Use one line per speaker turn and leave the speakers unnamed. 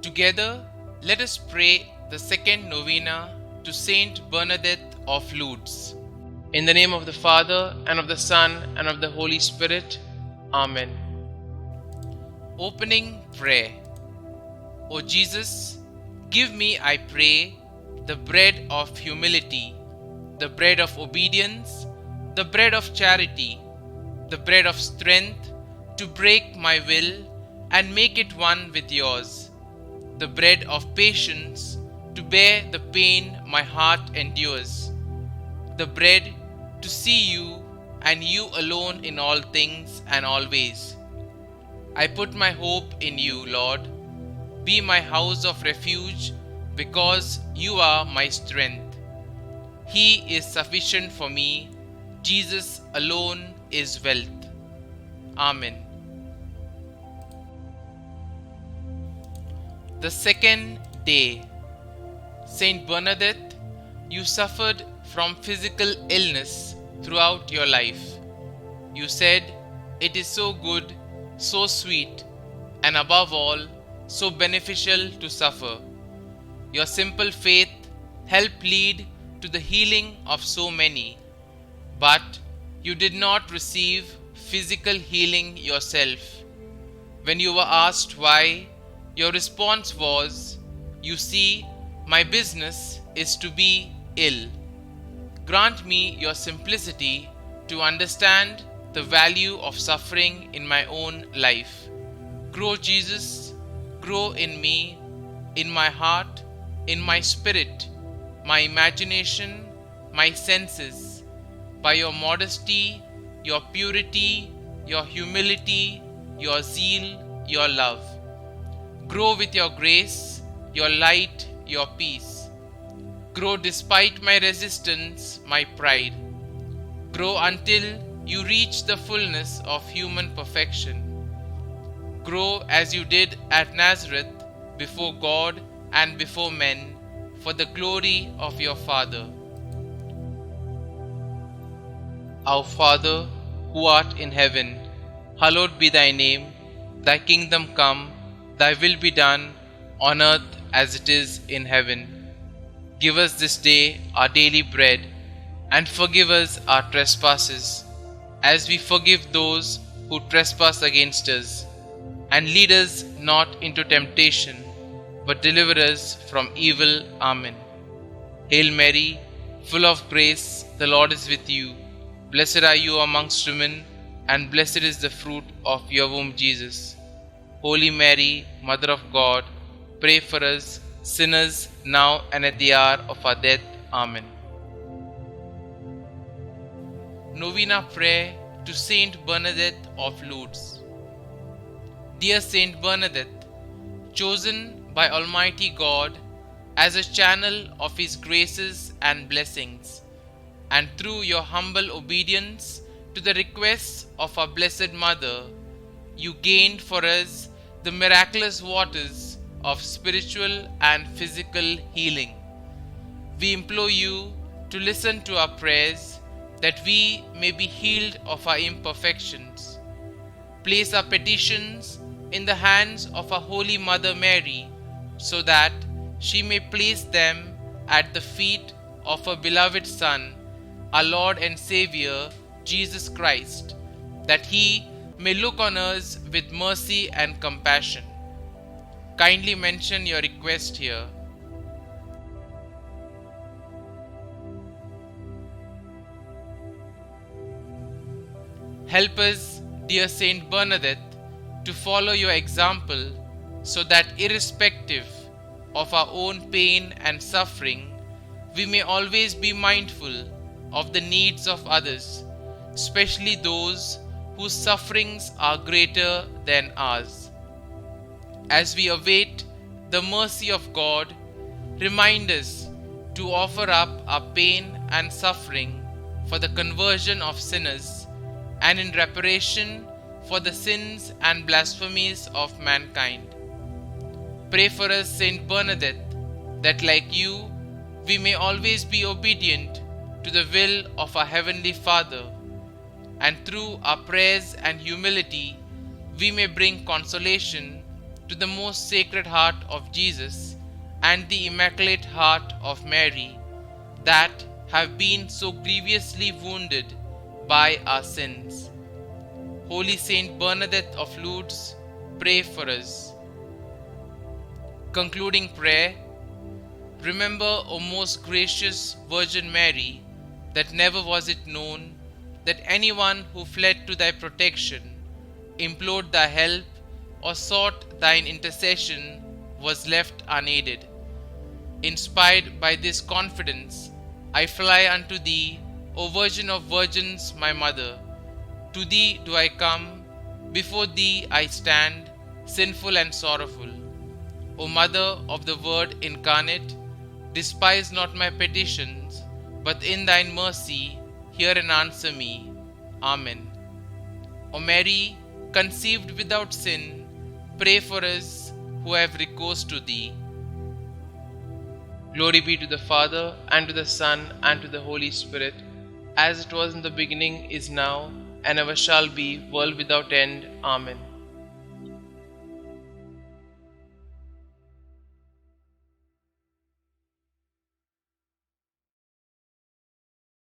Together, let us pray the second novena to St Bernadette of Lourdes. In the name of the Father, and of the Son, and of the Holy Spirit. Amen. Opening prayer. O Jesus, give me, I pray, the bread of humility, the bread of obedience, the bread of charity, the bread of strength to break my will and make it one with yours, the bread of patience to bear the pain my heart endures, the bread to see you and you alone in all things and always. I put my hope in you, Lord. Be my house of refuge, because you are my strength. He is sufficient for me. Jesus alone is wealth. Amen. The second day. St Bernadette, you suffered from physical illness throughout your life. You said, "It is so good, so sweet, and above all, so beneficial to suffer." Your simple faith helped lead to the healing of so many. But you did not receive physical healing yourself. When you were asked why, your response was, "You see, my business is to be ill." Grant me your simplicity to understand the value of suffering in my own life. Grow, Jesus, grow in me, in my heart, in my spirit, my imagination, my senses, by your modesty, your purity, your humility, your zeal, your love. Grow with your grace, your light, your peace. Grow despite my resistance, my pride. Grow until you reach the fullness of human perfection. Grow as you did at Nazareth, before God and before men, for the glory of your Father. Our Father, who art in heaven, hallowed be thy name. Thy kingdom come, thy will be done, on earth as it is in heaven. Give us this day our daily bread, and forgive us our trespasses, as we forgive those who trespass against us. And lead us not into temptation, but deliver us from evil. Amen. Hail Mary, full of grace, the Lord is with you. Blessed are you amongst women, and blessed is the fruit of your womb, Jesus. Holy Mary, Mother of God, pray for us sinners, now and at the hour of our death. Amen. Novena Prayer to St Bernadette of Lourdes. Dear St Bernadette, chosen by Almighty God as a channel of His graces and blessings, and through your humble obedience to the requests of our Blessed Mother, you gained for us the miraculous waters of spiritual and physical healing. We implore you to listen to our prayers, that we may be healed of our imperfections. Place our petitions in the hands of our Holy Mother Mary, so that she may place them at the feet of her beloved Son, our Lord and Xavier, Jesus Christ, that He may look on us with mercy and compassion. Kindly mention your request here. Help us, dear Saint Bernadette, to follow your example, so that irrespective of our own pain and suffering, we may always be mindful of the needs of others, especially those whose sufferings are greater than ours. As we await the mercy of God, remind us to offer up our pain and suffering for the conversion of sinners, and in reparation for the sins and blasphemies of mankind. Pray for us, St Bernadette, that like you, we may always be obedient to the will of our Heavenly Father, and through our prayers and humility, we may bring consolation to the most sacred heart of Jesus and the Immaculate Heart of Mary, that have been so grievously wounded by our sins. Holy St Bernadette of Lourdes, pray for us. Concluding prayer. Remember, O most gracious Virgin Mary, that never was it known that anyone who fled to thy protection, implored thy help, or sought thine intercession was left unaided. Inspired by this confidence, I fly unto thee, O Virgin of Virgins, my Mother. To thee do I come, before thee I stand, sinful and sorrowful. O Mother of the Word incarnate, despise not my petitions, but in thine mercy hear and answer me. Amen. O Mary, conceived without sin, pray for us who have recourse to thee. Glory be to the Father, and to the Son, and to the Holy Spirit, as it was in the beginning, is now, and ever shall be, world without end. Amen.